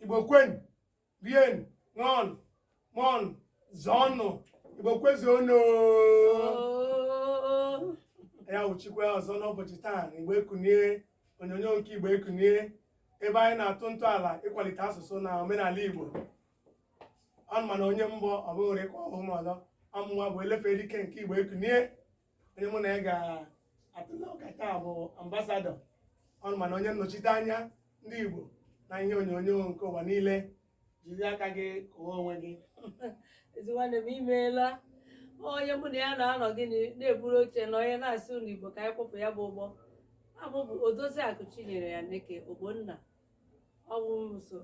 Igbo kwen, rien, ngon, mon, zono, Igbo kwezono. Ya uchikwe ọzọ n'ụbọchị taa Igbo ekunie, onyonyo nke Igbo ekunie, ebe anyị na-atụ ntọala ịkwalite asụsụ na omenala Igbo. Ọnụ mana onye mbọ ọ bụghị ịkọ ọhụm ọzọ, ọmụnwa bụ elefere ike nke Igbo ekunie. Onye mụ na ya ga-atụla ụka taa bụ ambasadọ. Ọnụ mana onye nnọchite anya ndị Igbo na ihe onyonyo nke ụwa niile. Jiri aka gị kụwa onwe gị. Ezi nwanne m imeela. Onye mụ na ya na-anọ gịnị na-eburu oche na onye na-asị unu Igbo ka anyị kpọpụ ya bụ ụgbọ. Abụ bụ Odoziakụ Chinyere ya Neke Ogbonna. Ọ bụ nso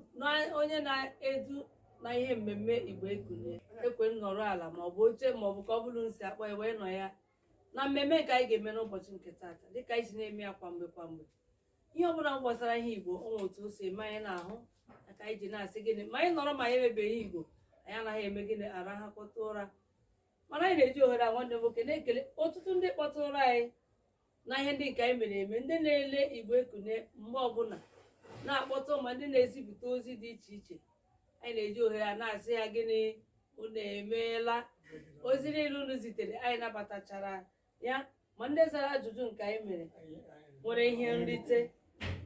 onye na-edu na ihe mmemme Igbo ekunie. Ekwe nnọrọ ala ma ọ bụ oche ma ọ bụ ka ọ bụrụ nsi akpọ ya wee nọ ya na mmemme nke anyị ga-eme n'ụbọchị nke taata dịka anyị si na-eme ya kwamgbe kwamgbe. Ihe ọbụla gbasara ihe Igbo o nwere otu o si eme anyị n'ahụ aka anyị ji na-asị gịnị ma anyị nọrọ ma anyị emebeghị Igbo anyị anaghị eme gịnị arahakọta ụra. Mana anyị na-eji ohere a nwanne nwoke na-ekele ọtụtụ ndị kpọtụrụ anyị na ihe ndị nke anyị mere eme, ndị na-ele Igbo ekunie mgbe ọbụla na-akpọtụ ma ndị na-ezipụta ozi dị iche iche. Anyị na-eji ohere a na-asị ya gịnị unu emeela. Ozi niile unu zitere anyị nabatachara ya, ma ndị zara ajụjụ nke anyị mere nwere ihe nrite.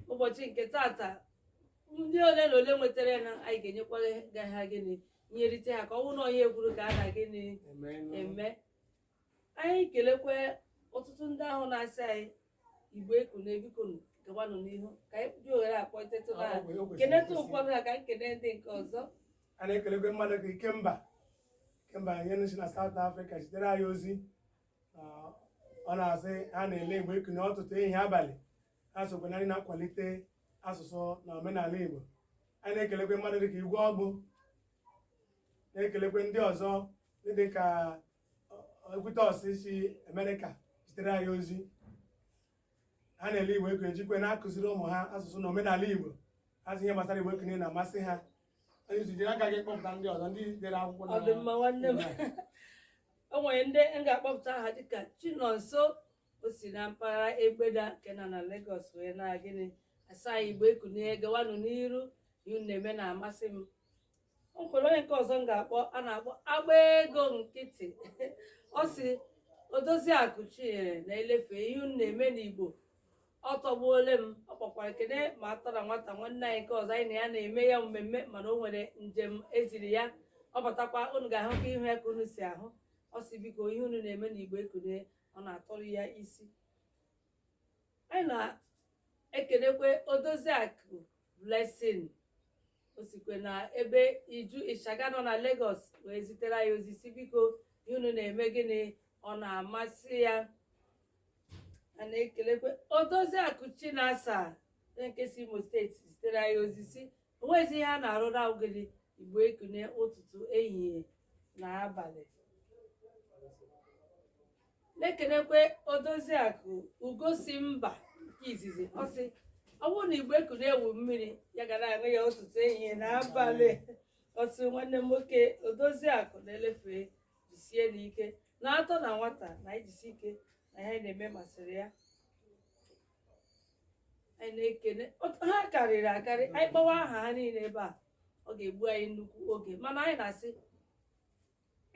Ụbọchị nke taata ndị ole na ole nwetara ya na anyị ga-enyekwara ha gịnị ihe nrite ha ka ọ bụrụ na onye ekwuru ka a na gịnị eme. Anyị kelekwe ọtụtụ ndị ahụ na-asị anyị Igbo ekunie biko gawanụ n'ihu ka anyị ji ohere akpọtetụla ha keneta ụfọdụ ha ka nkene ndị nke ọzọ. A na-ekelekwe mmadụ ka Ikemba ihe si na South Africa zitere anyị ozi. Ọ na-asị ha na-ele Igbo ekunie ọtụtụ ehihie abalị, ha sokwa na ndị na-akwalite asụsụ na omenala Igbo. Anyị na-ekelekwe mmadụ dịka Igwe Ọgbụ, na-ekelekwe ndị ọzọ dịka Ekwutọs si Amerịka zitere anyị ozi. Ha na-ele Igbo ekunie jikwe na-akụziri ụmụ ha asụsụ na omenala Igbo. Azụ ihe gbasara Igbo ekunie na-amasị ha. Onye jiri aka gị kpọpụta ndị ọzọ ndị dere akwụkwọ. Ọ dị mma nwanne m. O nwere ndị m ga-akpọpụta aha dịka Chinonso, o si na mpaghara Egbeda nke nọ na Lagos wee na gịnị asa Igbo ekunie gawanụ n'iru ihe na-eme na-amasị m. O nwere onye nke ọzọ m ga-akpọ a na-akpọ agba ego nkịtị. Ọ si Odoziakụ Chinyere na-elefe ihe na-eme n'Igbo ọ tọgbuole m. Ọ kpọkwara ekene ma atọ na nwata nwanne anyị nke ọzọ anyị na ya na-eme ya mmemme mana o nwere njem eziri ya. Ọ batakwa unu ga-ahụkwa ihu ya ka unu si ahụ. Ọ si biko ihe unu na-eme n'Igbo ekunie ọ na-atọrọ ya isi. Anyị na-ekelekwe Odoziakụ Blessing, o sikwe na ebe Iju Ishaga nọ na Lagos wee zitere anyị ozi si biko ihe unu na-eme gịnị ọ na-amasị ya. A na-ekelekwe Odoziakụ Chinasa nke si Imo steeti zitere anyị ozi si onwezi ihe a na-arụ na ogede Igbo ekunie ụtụtụ ehihie na abalị. Na-ekelekwe Odoziakụ Ugosi Mba nke izizi, ọ sị ọ bụrụ na Igbo ekunie ewu mmiri ya ga na-aṅụ ya ụtụtụ ehihie na abalị. Ọtụ nwanne m nwoke Odoziakụ na-elefe jisie n'ike na atọ na nwata na ijisi ike na ihe na-eme masịrị ya. Anyị na-ekene ha karịrị akarị, anyị kpọwa aha ha niile ebe a ọ ga-egbu anyị nnukwu oge, mana anyị na-asị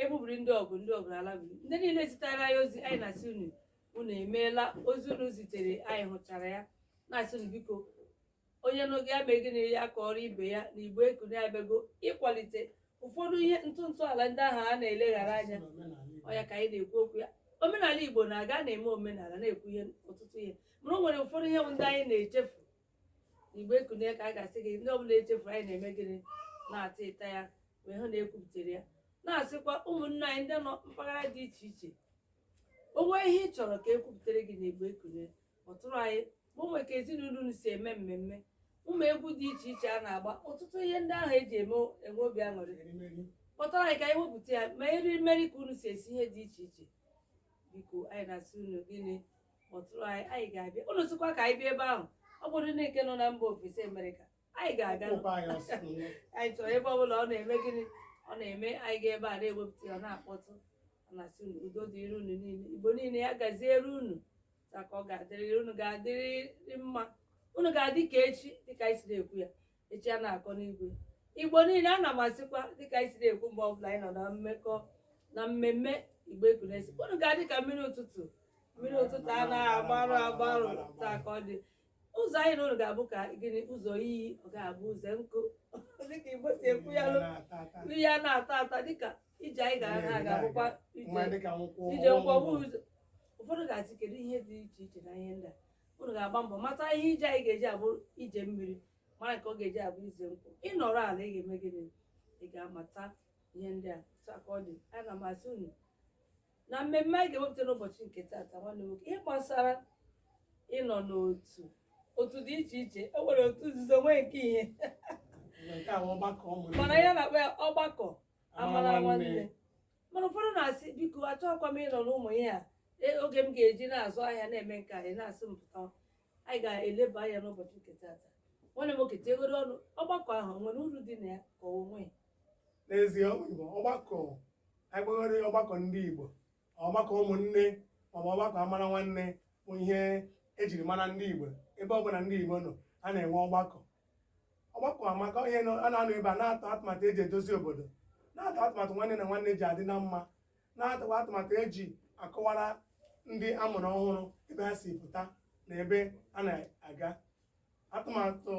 egbubiri ndị ọgụ alabiri. Ndị niile zitere anyị ozi anyị na-asị unu emeela. Ozi unu zitere anyị hụchara ya na-asị unu biko onye n'oge ya mee gịnị ya ka ọrụ ibe ya na Igbo ekunie abịago ịkwalite ụfọdụ ihe ntụala ndị ahụ a na-eleghara anya. Ọ ya ka anyị na-ekwu okwu ya. Omenala Igbo na-aga na-eme omenala na-ekwu ihe ọtụtụ ihe, mana o nwere ụfọdụ ihe ndị anyị na-echefu Igbo ekunie ka a ga-asị gị ndị ọbụla echefuru anyị na-eme gịnị na-ata ịta ya wee hụ na ekwupụtara ya. Na-asịkwa ụmụnne anyị ndị nọ mpaghara dị iche iche onwe ihe ị chọrọ ka ekwupụtara gị na Igbo ekunie ọtụrụ anyị ma onwe ka ezinụlọ unu si eme mmemme ụmụ egwu dị iche iche a na-agba ọtụtụ ihe ndị ahụ eji enwe obi aṅụrị. Kpọtara anyị ka anyị wepụta ya ma eri mmeri ka unu si esi ihe dị iche iche. Biko anyị na-asị unu gịnị kpọtụrụ anyị ga-abịa. Unu sịkwa ka anyị bịa ebe ahụ ọ bụrụ ndị nke nọ na mba ofesi Amerịka anyị ga-aga. Anyị chọrọ ebe ọbụla ọ na-eme gịnị ọ na-eme anyị ga ebe a na-ewepụta ya ọ na-akpọtụ. Ọ na-asị unu udo dịrị unu niile, Igbo niile ya gaziere unu ka ọ ga-adịrịrị unu ga-adịrị mma. Unu ga-adị ka echi dịka anyị si na-ekwu ya echi a na-akọ n'igwe. Igbo niile ana m asịkwa dịka anyị siri ekwu mgbe ọbụla anyị nọ na mmekọ na mmemme Igbo ekunesi unu ga-adị ka mmiri ụtụtụ anaghị agbarụ taa ka ọ dị ụzọ anyị na unu ga-abụ ka gịnị ụzọ iyi ọ ga-abụ ụzọ nkụ dịka Igbo si ekwu ya iyi a na-ata ata dịka ije anyị gara na ga-abụkwa ije nkwọbụ ụzọ ụfọdụ ga-asị kedu ihe dị iche iche na ihe ndị a unu ga-agba mbọ mata ihe ije anyị ga-eji abụ ije mmiri mara ka ọ ga-eji abụ ize nkwụ ịnọrọ ala ị ga-eme gịnị ị ga-amata ihe ndị a ka ọ dị ana m asị unu na mmemme anyị ga-ewepụta n'ụbọchị nke taata nwanne nwoke ihe gbasara ịnọ n'otu dị iche iche e nwere otu nzuzo nwee nke ihe mana ya na-akpọ ya ọgbakọ amara nwanne mana ụfọdụ na-asị biko achọghịkwa m ịnọ n'ụmụ ihe a oge m ga-eji na-azụ ahịa na-eme nke anyị na-asị m pụta anyị ga-eleba anya n'ụbọchị nke taata nwanne m nwoke tegoro ọnụ ọgbakọ ahụ nwere uru dị na ya ka onwe n'ezie ọgbakọ anyị kpegoro ọgbakọ ndị Igbo ọgbakọ ụmụnne maọbụ ọgbakọ amara nwanne bụ ihe ejiri mara ndị Igbo ebe ọ bụla ndị Igbo nọ a na-enwe ọgbakọ amaka ihe a na-anọ ebe a na-atụ atụmatụ eji edozi obodo na-atụ atụmatụ nwanne na nwanne ji adị na mma na-atụkwa atụmatụ eji akọwara ndị amụrụ ọhụrụ ebe ha si pụta na ebe a na-aga atụmatụ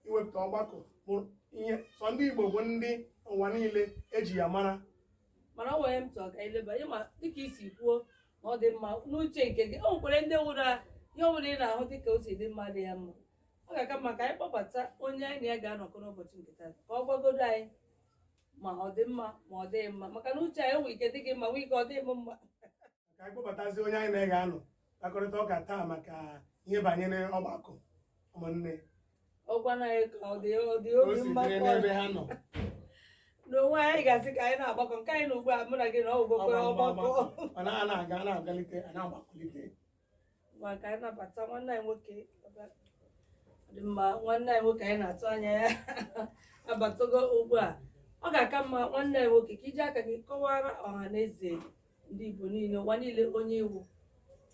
iwepụta ọgbakọ bụ ihe sọ ndị Igbo bụ ndị ụwa niile eji ya mara mana ọ nwere m tụọ ka ileba ịma dịka isi kwuo na ọ dị mma n'uche nke gị o nwekwere ndị nwụrụ ihe ọ bụla ị na-ahụ dịka o si dị mma dị ya mma ọ ga-aka maka anyị kpọbata onye anyị na ya ga-anọkọ n'ụbọchị nke taa ka ọ gwagodo anyị ma ọ dị mma ma ọ dịghị mma maka na uche anyị nwere ike dị gị mma nwee ike ọ dịghị m mma ka anyị kpọbatazi onye anyị na-ega anọ kpakọrịta ụka taa maka ihe banyere ọgbakọ ụmụnne ọgwana anyị ka ọ dị obi mmakọ n'ebe ha nọ n'onwe anyị ga-asị ka anyị na-agbakọ nke anyị na ugbu a mụ na gị na ọgbakọ ọ na-aga na-agalite a na-agbakwulite maka anyị nabata nwanne anyị nwoke dị mma nwanne anyị nwoke anyị na-atụ anya ya abatago ugbu a ọ ga-aka mma nwanne anyị nwoke ka iji aka gị kọwara ọha na eze ndị Igbo niile ụwa niile onye iwu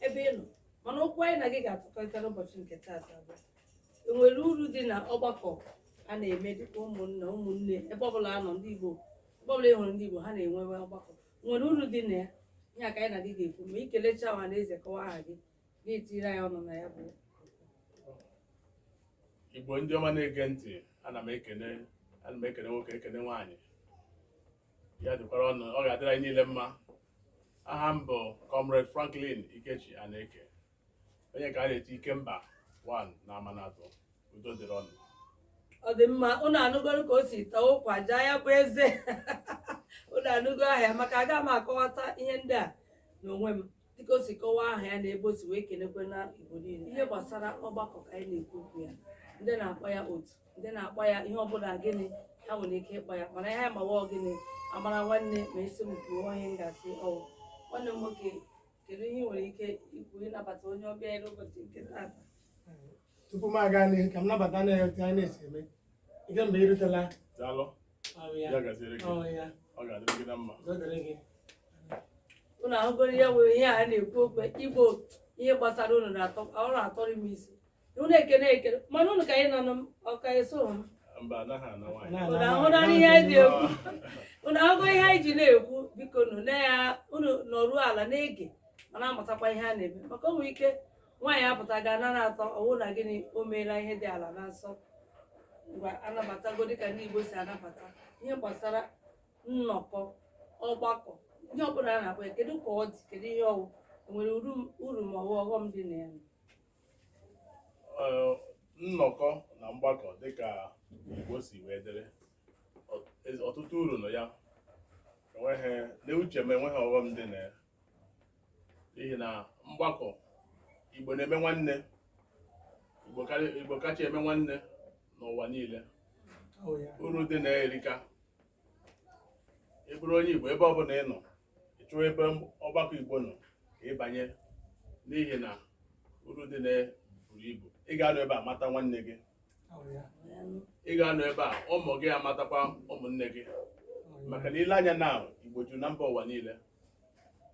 ebe ị nọ mana okwu anyị na gị ga-atụkọrịta n'ụbọchị nke taata bụ enwere uru dị na ọgbakọ a na-eme dịka ụmụnne ebe ọbụla anọ ndị Igbo ebe ọbụla ị hụrụ ndị Igbo ha na-enwe ọgbakọ nwere uru dị na ya ihe aka anyị na gị ga-ekwu ma ikelecha ọha na eze kọwa aha gị ga-etiri anyị ọnụ na ya bụ Igbo ndị ọma na-ege ntị ana m ekene nwoke ekene nwaanyị ya dịkwara ọnụ ọ ga-adịrị anyị niile mma aha m bụ Comrade Franklin Ikechi Aneke onye ka a na-eti Ikemba 1 na Amanatọ udo dịrị ọnụ ọ dị mma unu anụgoro ka o si tọọ ụkwa jaa ya bụ eze unu anụgo aha ya maka aga m akọwata ihe ndị a n'onwe m dịka o si kọwaa aha ya na ebe o si wee kelekwe na Igbo niile ihe gbasara ọgbakọ ka anyị na-ekwu okwu ya ndị na-akpọ ya otu ndị na-akpọ ya ihe ọbụla gịnị ha nwere ike ịkpọ ya mana ihe ya mawa gịnị amara nwanne ma esi m kwuo ihe m ga-asị ọwụ nwanne m nwoke kedu ihe ị nwere ike ikwu ịnabata onye ọbịa ya n'ụbọchị nke taata tupu m aga n'ihu ka m nabata na-ete anyị na-esi eme ike mgbe ị rutela daalụ ya gaziere gị ọ ga-adịrị gị na mma unu ahụgoro ya nwere ihe a na-ekwu okwu Igbo ihe gbasara unu na-atọrọ m isi unu ekene mana unu ka anyị nọ ọka eso m mba anaghị ana nwaanyị unu ahụnara ihe anyị na-ekwu unu ahụgo ihe anyị ji na-ekwu biko unu nọruo ala na-ege mana amụtakwa ihe a na-eme maka o nwere ike nwaanyị apụta ga na atọ ọwụ na gịnị o meela ihe dị ala na nsọ ngwa anabatago dịka ndị Igbo si anabata ihe gbasara nnọkọ ọgbakọ ihe ọbụla a na-akpọ ya kedu ka ọ dị kedu ihe ọwụ enwere uru ma ọ bụ ọghọm dị na ya nnọkọ na mgbakọ dịka Igbo si wee dịrị ọtụtụ uru nọ ya n'uche m enweghị ọghọm dị na ya n'ihi na mgbakọ Igbo na-eme nwanne Igbo kacha eme nwanne n'ụwa niile uru dị na erika ị bụrụ onye Igbo ebe ọbụla ị nọ ịchụọ ebe ọgbakọ Igbo nọ ka ịbanye n'ihi na uru dị na buru ibu ị ga-anọ ebe a mata nwanne gị ị ga-anọ ebe a ụmụ gị amatakwa ụmụnne gị maka na ile anya na Igbo juru na mba ụwa niile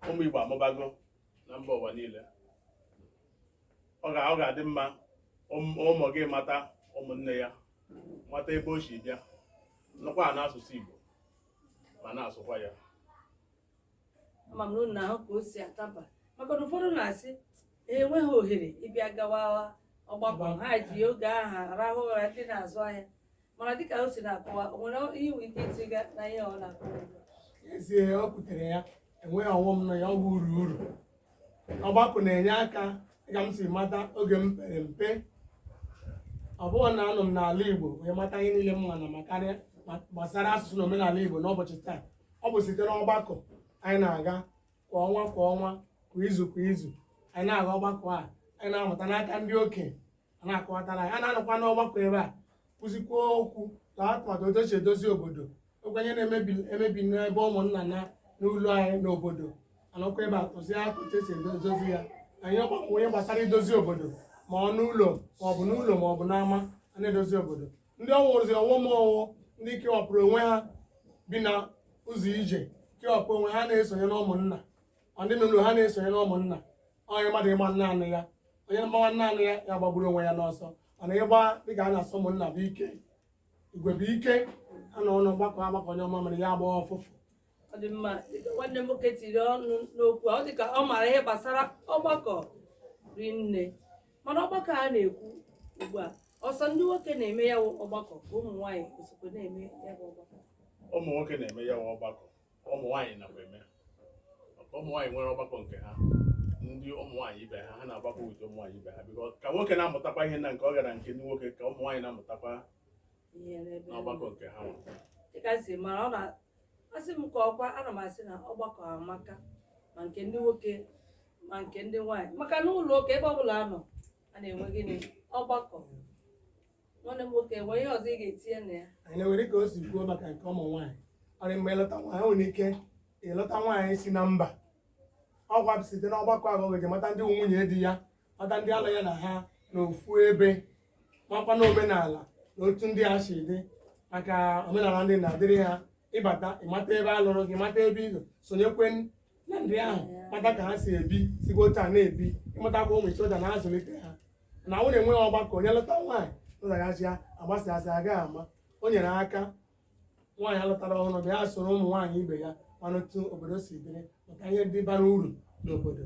ụmụ Igbo amụbago na mba ụwa niile ọ ga-adị mma ụmụ gị mata ụmụnne ya mata ebe o si bịa nọkwa n'asụsụ Igbo ma na-asụkwa ya. ama m na unu ahụ ka o si ataba maka na ụfọdụ na-asị enweghị ohere ịbịa gawa ọgbakọ ha ji oge aha arahụ ụra ndị na-azụ ahịa mana dịka o si na-akọwa o nwere ihe ike itiga na ihe ọ na-akọwa ezie o kwutere ya enweghị ọghọm na ya ọ bụ uru ọgbakọ na-enye aka dịka m si mata oge m pere mpe ọ bụghị na anọ m n'ala Igbo wee mata ihe niile m mana makarịa gbasara asụsụ na omenala Igbo n'ụbọchị taa ọ bụ site n'ọgbakọ anyị na-aga kwa ọnwa kwa izu anyị na-aga ọgbakọ a anyị na-amụta n'aka ndị okenye a na-akọwatara anyị a na-anọkwa n'ọgbakọ ebe a kụzikwa okwu ka atụmatụ otu esi edozi obodo okwenye na-emebi n'ebe ụmụnna na n'ụlọ anyị n'obodo anọkwa ebe a tụzie aka otu esi edozi ya anyị ọgbakọ onye gbasara idozi obodo ma ọ n'ụlọ ma ọ bụ n'ama a na-edozi obodo ndị ọnwụrụzi ọnwụ ndị kewapụrụ onwe ha bi na ụzọ ije kewapụ onwe ha na-esonye n'ụmụnna ndị n'ụlọ ha na-esonye n'ụmụnna onye mmadụ ịgba naanị ya onye mgbawa naanị ya ya gbagburu onwe ya n'ọsọ mana ịgba dịka a na-asọ ụmụnna bụ ike igwe bụ ike a na ọnụ agbakọ onye ọma mere ya agba ọfụfụ ọ dị mma dịka nwanne m nwoke tiri ọnụ n'okwu ọ dịka ọ maara ihe gbasara ọgbakọ rinne mana ọgbakọ a na-ekwu ugbu a ọsọ ndị nwoke na-eme ya ọgbakọ ka ụmụ nwaanyị osokwe na-eme ya bụ ọgbakọ Ụmụ nwoke na-eme ya ọgbakọ, ụmụ nwaanyị nakwa eme maka ụmụ nwaanyị nwere ọgbakọ nke ha ndị ụmụ nwaanyị ibe ha na-agbakọ ụdị ụmụ nwaanyị ibe ha biko ka nwoke na-amụtakwa ihe na nke ọ gara nke ndị nwoke ka ụmụ nwaanyị na-amụtakwa n'ọgbakọ nke ha dịka si mara ọ na-asị m ka ọkwa ana m asị na ọgbakọ amaka ma nke ndị nwoke ma nke ndị nwaanyị maka na ụlọ ụka ebe ọbụla a nọ a na-enwe gịnị ọgbakọ nwanne m nwoke enwe ihe ọzọ ị ga-etinye na ya anyị na-ewere ka o si kwuo maka nke ụmụ nwaanyị ọrị mgbe ịlọta nwaanyị nwere ike ịlọta nwaanyị si na mba ọgwa site n'ọgbakọ ahụ oge mata ndị nwunye di ya mata ndị alụ ya na ha n'ofu ebe makwa na omenala na otu ndị a si dị maka omenala ndị na-adịrị ha ịbata ịmata ebe a lụrụ gị mata ebe izo sonyekwe na ndị ahụ mata ka ha si ebi sigbo taa na-ebi ịmatakwa ụmụ isoja na-azụlite ha na nwunye enweghị ọgbakọ onye lọta nwaanyị ụzaghachi ya agbasasị agaghị ama o nyere aka nwaanyị alụtara ọhụrụ bịa soro ụmụ nwaanyị ibe ya mana otu obodo si dịrị maka ihe ndị bara uru n'obodo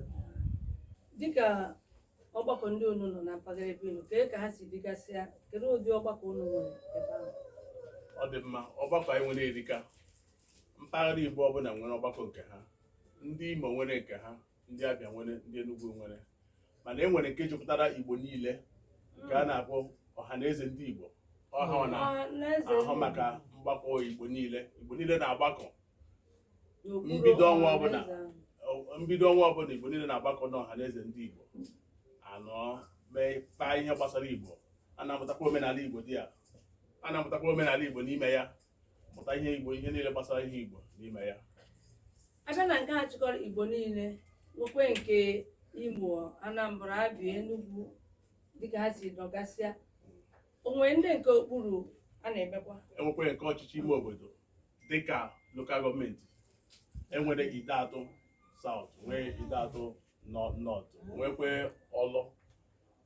dịka ọgbakọ ndị unu nọ na mpaghara ebe unu ka ha si dịgasịa kedu ụdị ọgbakọ unu nwere ebe ahụ ọ dị mma ọgbakọ anyị nwere erika mpaghara Igbo ọbụla nwere ọgbakọ nke ha ndị Imo nwere nke ha ndị Abịa nwere ndị Enugu nwere mana e nwere nke jupụtara Igbo niile nke a na-akpọ ọha na eze ndị Igbo ọha na-ahụ maka mgbakọ Igbo niile na-agbakọ mbido ọnwa ọbụla Igbo niile na-agbakọ n'ọha na eze ndị Igbo anọ mee kpaa ihe gbasara Igbo a na-amụtakwa omenala Igbo dị ya a na-amụtakwa omenala Igbo n'ime ya mụta ihe Igbo ihe niile gbasara ihe Igbo n'ime ya abịa na nke a chịkọrọ Igbo niile nwekwe nke Imo Anambra Abịa Enugu dịka ha si nọgasịa onwe ndị nke okpuru a na-emekwa enwekwe nke ọchịchị ime obodo dịka lokal gọọmenti enwere ide atọ South nwee ide atọ North nwekwe ọlọ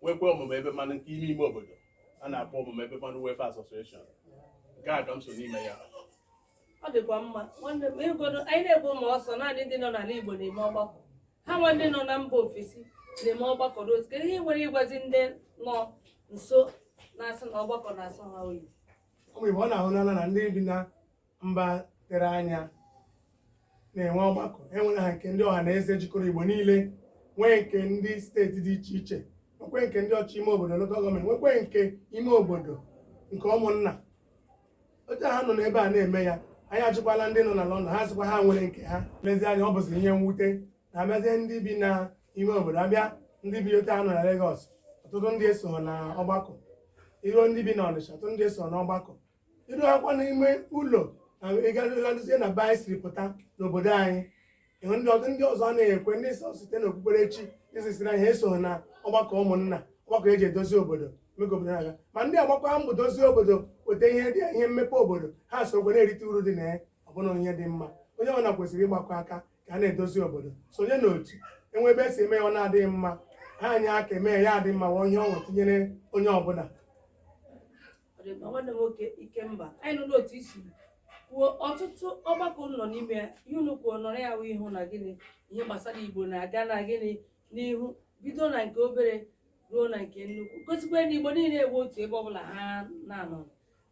nwekwe ọmụmụ ebe mmanụ nke ime obodo a na-akpọ ọmụmụ ebe mmanụ Welfare Association nke a ka m so n'ime ya ọ dịkwa mma nwanne m ịgodo anyị na-ebu ma ọsọ naanị ndị nọ n'ala Igbo na-eme ọgbakọ ha nwa ndị nọ na mba ofesi na-eme ọgbakọ n'otu kedu ihe nwere ịgwazi ndị nọ nso na-asị na ọgbakọ na-asọ ha oyi ụmụ Igbo ọ na-ahụ n'anya na ndị bi na mba tere anya na-enwe ọgbakọ enwere ha nke ndị ọha na eze jikọrọ Igbo niile nwee nke ndị steeti dị iche iche nwekwe nke ndị ọchịchị ime obodo lokal gọọmenti nwekwe nke ime obodo nke ụmụnna otu ha nọ n'ebe a na-eme ya anyị ajụkwala ndị nọ na London ha sịkwa ha nwere nke ha lezi anya ọ bụzi ihe mwute na abịazie ndị bi na ime obodo abịa ndị bi otu ha nọ na Lagos ọtụtụ ndị eso na ọgbakọ iruo ndị bi na Ọnịsha ọtụtụ ndị eso n'ọgbakọ iru akwa n'ime ụlọ ịgadozie na be anyị siri pụta n'obodo anyị ịhụ ndị ọzọ a na-ekwe ndị so site n'okpukperechi isisiri anyị ha eso na ọgbakọ ụmụnna ọgbakọ eji edozi obodo mego obodo na-aga ma ndị agbakọ ha mbụ dozie obodo weta ihe mmepe obodo ha sokwe na-erite uru dị na ya ọbụna ihe dị mma onye ọbụla kwesịrị ịgbakọ aka ka a na-edozi obodo sonye n'otu enwe ebe esi eme ya ọ na-adịghị mma ha anyị aka eme ya adị mma wee ihe ọnwụ tinyere onye ọbụla ọ nwanne m nwoke Ikemba anyị nọ n'otu isi kwuo ọtụtụ ọgbakọ nọ n'ime ya ihe unu kwuo nọrọ ya wụ ịhụ na gịnị ihe gbasara Igbo na-aga na gịnị n'ihu bido na nke obere ruo na nke nnukwu gosikwa na Igbo niile ewe otu ebe ọbụla ha na-anọ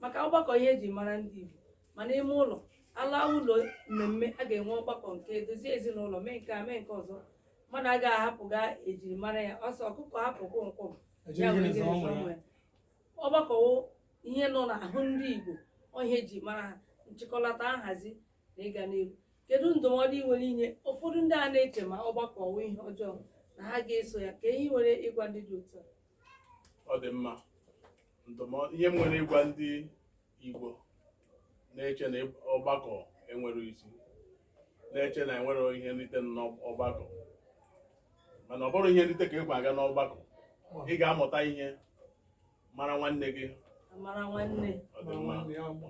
maka ọgbakọ ihe eji mara ndị Igbo mana ime ụlọ ala ụlọ mmemme a ga-enwe ọgbakọ nke edozi ezinụlọ mee nke a mee nke ọzọ mmadụ agaghị ahapụ ga ejiri mara ya ọsọ ọkụkọ hapụ kwụmkwụm ya were gịnị zọọ ya ọgbakọwo ihe nọ n'ahụ ndị Igbo ọhịa eji mara ha nchịkọlata nhazi na ịga n'ihu kedu ndụmọdụ ị nwere inye ụfọdụ ndị a na-eche ma ọgbakọ ọwụ ihe ọjọọ na ha ga-eso ya ka ihe nwere ịgwa ndị dị otu ọ dị mma ndụmọdụ ihe m nwere ịgwa ndị Igbo na-eche na ọgbakọ enwere isi na-eche na enwere ihe nrite n'ọgbakọ mana ọ bụrụ ihe nrite ka ịgwa aga n'ọgbakọ ị ga-amụta ihe mara nwanne gị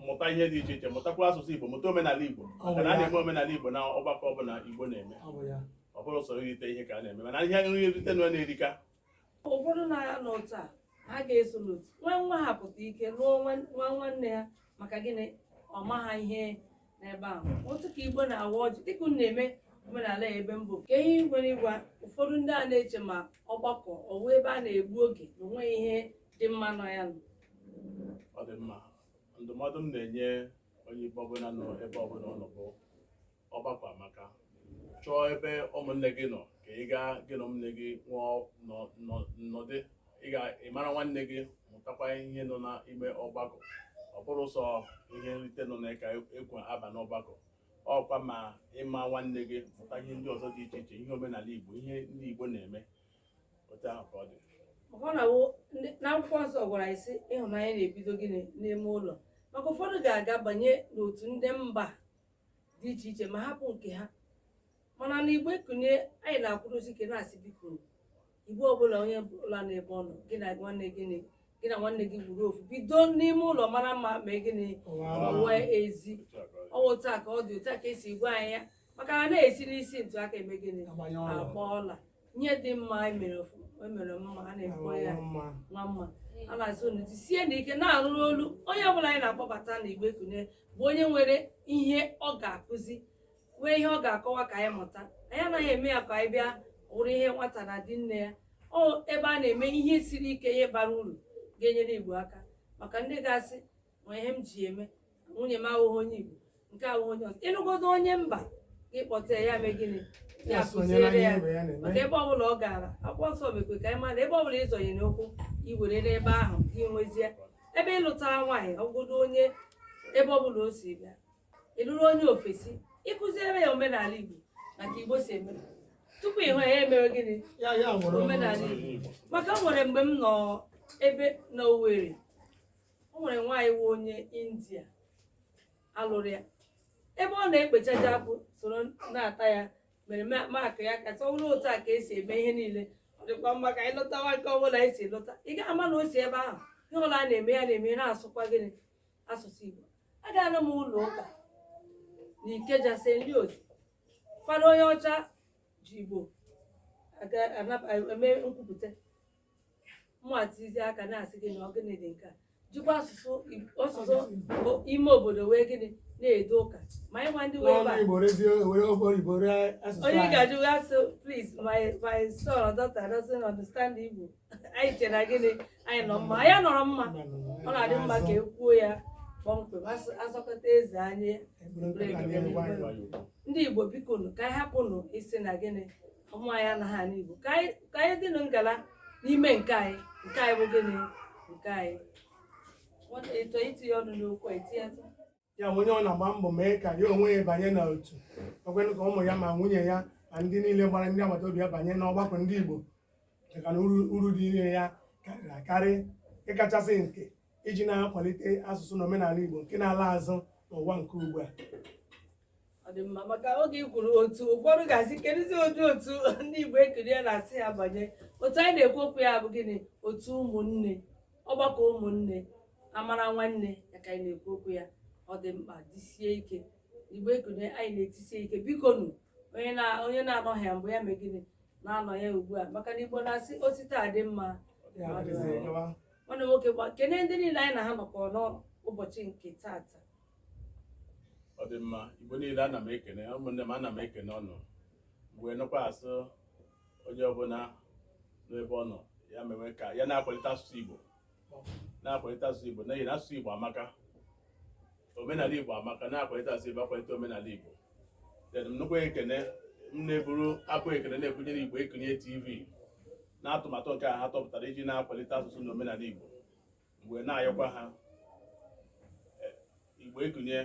mụta ihe dị iche iche mụtakwa asụsụ Igbo mụta omenala Igbo maka na a na-eme omenala Igbo na ọgbakọ ọbụla Igbo na-eme ọ bụrụ sọ irite ihe ka a na-eme mana ihe nri nrite na-erika ụfọdụ na-anọ taa ha ga-eso n'otu nwa ha pụta ike lụọ nwa nwanne ya maka gịnị ọ ma ha ihe n'ebe ahụ otu ka Igbo na-awa ọjị dịka unu na-eme omenala ya ebe mbụ ka ihe nwere ịgwa ụfọdụ ndị a na-eche ma ọgbakọ ọwụ ebe a na-egbu oge na onwe ihe dị mma nọ ya nọ ọ dị mma ndụmọdụ m na-enye onye Igbo ọbụla nọ ebe ọbụla ọ nọ bụ ọgbakọ amaka chọọ ebe ụmụnne gị nọ ka ị gaa gị na ụmụnne gị nwụọ nnọdụ ịmara nwanne gị mụtakwa ihe nọ n'ime ọgbakọ ọ bụrụ sọ ihe nrite nọ na ka ekwe aba n'ọgbakọ ọkwa ma ịma nwanne gị mụta ihe ndị ọzọ dị iche iche ihe omenala Igbo ihe ndị Igbo na-eme otu ahụ ka ọ dị ọ na-awụ n'akwụkwọ nsọ gwara isi ịhụnanya na-ebido gịnị n'ime ụlọ maka ụfọdụ ga-aga banye n'otu ndị mba dị iche iche ma hapụ nke ha mana na Igbo ekunye anyị na-akwụdosi ike na-asị biko Igbo ọbụla onye ọbụla n'ebe ọ nọ gị na nwanne gị gburu ofu bido n'ime ụlọ mara mma ma gịnị ọnwe ezi ọwụ taa ka ọ dị otu a ka esi gwa anyị ya maka na na-esi n'isi ntụ aka eme gịnị agba ọla ihe dị mma emere mma a na-ekwe ya nwa mma a na-asị unu jisie n'ike na-arụrụ olu onye ọbụla anyị na-akpọbata na Igbo ekunye bụ onye nwere ihe ọ ga-akụzi nwee ihe ọ ga-akọwa ka anyị mụta anyị anaghị eme ya ka anyị bịa wụrụ ihe nwata na di nne ya ọ ebe a na-eme ihe siri ike ihe bara uru ga-enyere Igbo aka maka ndị ga-asị nwa ihe m ji eme nwunye m ahụhụ onye Igbo nke ahụhụ onye ọzọ ịlụgodo onye mba gị kpọta ya mee gịnị ya kụziere ya maka ebe ọbụla ọ gara akwụkwọ nsọ mekwe ka anyị mara ebe ọbụla ịzọnye n'okwu iwere n'ebe ahụ gị nwezie ebe ịlụtara nwaanyị ọgwụgodo onye ebe ọbụla o si bịa ịlụrụ onye ofesi ịkụziere ya omenala Igbo maka Igbo si eme tupu ịhụ ya emere gịnị omenala Igbo maka o nwere mgbe m nọ ebe na Owerri o nwere nwaanyị wụ onye India alụrụ ya ebe ọ na-ekpechaja akpụ soro na-ata ya mere makụ ya ka ọ bụrụ otu a ka esi eme ihe niile ọ dịkwa mma ka anyị lụta nwoke ọbụla esi lụta ị ga-ama na o si ebe ahụ ihe ọbụla a na-eme ya na-eme na-asụkwa gịnị asụsụ Igbo agaala m ụlọ ụka na Ikeja St. Louis ụfọdụ onye ọcha ji Igbo eme nkwupụta mmụatizi aka na-asị gị na ọgịnị dị nke a jikwa asụsụ ime obodo wee gịnị na-edo ụka ma anyị nwa ndị wee onye ga-ajụ asụ please my son or daughter doesn't understand Igbo anyị chere gịnị anyị nọ mma anyị nọrọ mma ọ na-adị mma ka e kwuo ya kpọmkwem asọkọta eze anyị ndị Igbo bikonu ka anyị hapụnụ isi na gịnị ụmụ anyị anaghị ana Igbo ka anyị dịnụ ngala n'ime nke anyị bụ gịnị nke anyị ịchọ itinye ọnụ n'okwu etinye ya onye ọ na-agba mbọ mee ka ya onwe ya banye n'otu ekwenụ ka ụmụ ya ma nwunye ya ma ndị niile gbara ndị agbata obi ya banye n'ọgbakọ ndị Igbo maka na uru dị ire ya karịrị akarị ịkachasị nke iji na-akwalite asụsụ na omenala Igbo nke na-ala azụ n'ụwa nke ugbu a ọ dị mma maka oge i kwuru otu ụfọdụ ga-asị kedụzi ụdị otu ndị Igbo ekiri ya na-asị ya banye otu anyị na-ekwu okwu ya bụ gịnị otu ụmụnne ọgbakọ ụmụnne amara nwanne ya ka anyị na-ekwu okwu ya ọ dị mkpa jisie ike Igbo ekiri anyị na-etisie ike biko nụ onye na-anọghị ya mbụ ya mee gịnị na-anọ ya ugbu a maka na Igbo na-asị osite a dị mma nwanne m nwoke gba kene ndị niile anyị na ha nọkọ n'ụbọchị nke tata. Ọ dị mma, Igbo niile ana m ekene, ụmụnne m ana m ekene ọnụ mgbe nụkwa asụ onye ọbụla n'ebe ọ nọ ya mewe ka ya na-akwalite asụsụ Igbo n'ihi na asụsụ Igbo amaka, omenala Igbo amaka, na-akwalite asụsụ Igbo akwalite omenala Igbo. Then nnukwu ekene m na-eburu abụ ekene na-ebunyere Igbo Ekunye TV na atụmatụ nke a ha tọpụtara iji na-akwalite asụsụ na omenala Igbo, mgbe na-ayọkwa ha Igbo Ekunye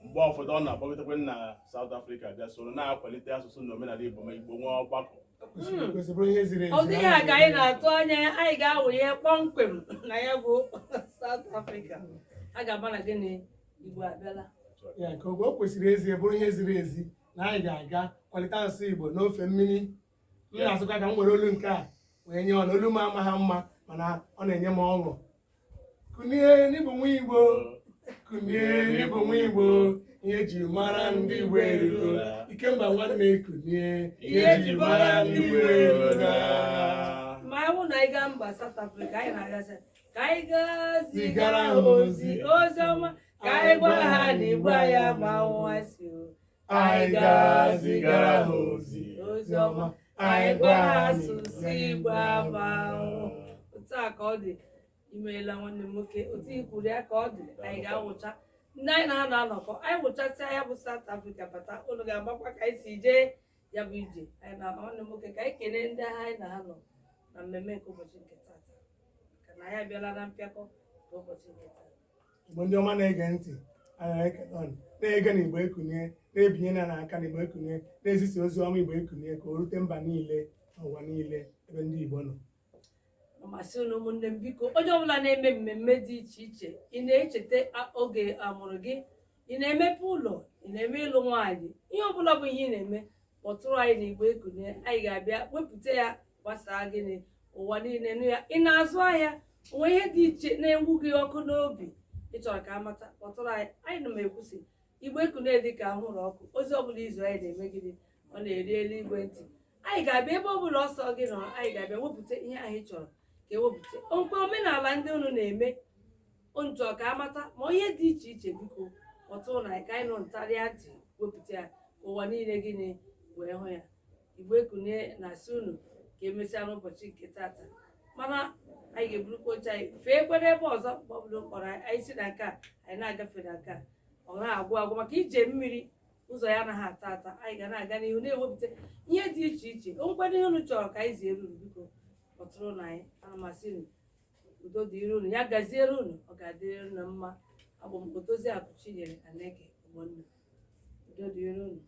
mgbe ụfọdụ ọ na-akpọgitekwe na South Africa bịa soro na-akwalite asụsụ na omenala Igbo ma Igbo nwee ọgbakọ. Ọ dịghị a ka anyị na-atụ anya anyị ga-awụnye kpọmkwem na ya bụ South Africa. A ga-ama na gịnị Igbo abịala ya ka o kwesịrị ezi bụrụ ihe ziri ezi na anyị ga-aga kwalite asụsụ Igbo n'ofe mmiri. M na-asụkwa ka m were olu nke a wee nye ọnụ olu m ama ha mma mana ọ na-enye m ọṅụ. Kunie n'ịbụ nwa Igbo, kunie n'ịbụ nwa Igbo, ihe ji mara ndị Igbo erugo. Ikemba nwanne kunie, ihe ji mara ndị Igbo erugo. ma ọ bụ na anyị gaa mba South Africa anyị na-agasị ka anyị gaa zigara ha ozi ọma ka anyị gwa ha na Igbo anyị ama nwa si Anyị ga-zigara ha ozi ọma anyị gwa ha asụsụ Igbo ama otu a ka ọ dị. Imeela nwanne m nwoke, otu ikwuru ya ka ọ dị. Anyị ga-awụcha ndị anyị na ha na-anọkọ, anyị wụchasịa ya bụ South Africa bata, unu ga-agbakwa ka anyị si jee ya bụ ije. Anyị na nwanne m nwoke ka anyị kelee ndị agha anyị na ha nọ na mmemme nke ụbọchị nke tata, ka na ya abịala na mpịakọ nke ụbọchị nke tata. Igbo ndị ọma na-ege ntị, anyị na-ekele ọnụ na-ege na Igbo Ekunye, na-ebinye na n'aka na Igbo Ekunye, na-ezisa ozi ọma Igbo Ekunye ka o rute mba niile n'ụwa niile ebe ndị Igbo nọ. Amasị unu ụmụnne m, biko onye ọbụla na-eme mmemme dị iche iche, ị na-echeta oge amụrụ gị, ị na-emepe ụlọ, ị na-eme ịlụ nwaanyị, ihe ọbụla bụ ihe ị na-eme, kpọtụrụ anyị na Igbo Ekunye. Anyị ga-abịa wepụta ya gbasaa gịnị ụwa niile nụ ya. Ị na-azụ ahịa, onwe ihe dị iche na-enwu gị ọkụ n'obi ị chọrọ ka amata, kpọtụrụ anyị. Anyị na m ekwusi Igbo Ekunye dị ka ahụrụ ọkụ, ozi ọbụla izu anyị na-eme gịnị ọ na-eri eluigwe ntị. Anyị ga-abịa ebe ọbụla ọsọ gị nọ, anyị ga-abịa wepụta ihe anyị chọrọ ka ewepụta okwe omenala ndị unu na-eme nchọ ka amata ma ihe dị iche iche. Biko kpọtụrụ na ka anyị nụ ntarịa ntị wepụta ya ụwa niile gịnị wee hụ ya. Igbo Ekunye na-asị unu ka emesịa n'ụbọchị nke tata, mana anyị ga-eburukwa oche anyị fee kwere ebe ọzọ mgbe ọbụla mkpọrọ anyị si na nke a anyị na-agafe na nke a ọ na-agwụ agwụ maka ije mmiri ụzọ ya anaghị ata ata. Anyị ga na-aga n'ihu na-ewepụta ihe dị iche iche. Nkwado ihe unu chọrọ ka anyị ziere unu, biko kpọtụrụ na anyị. Ana masị unu, udo dịrị unu, ya gaziere unu, ọ ga-adịrị unu na mma. Abụ m Odoziakụ Chinyere Aneke Ogbonna. Udo dịrị unu.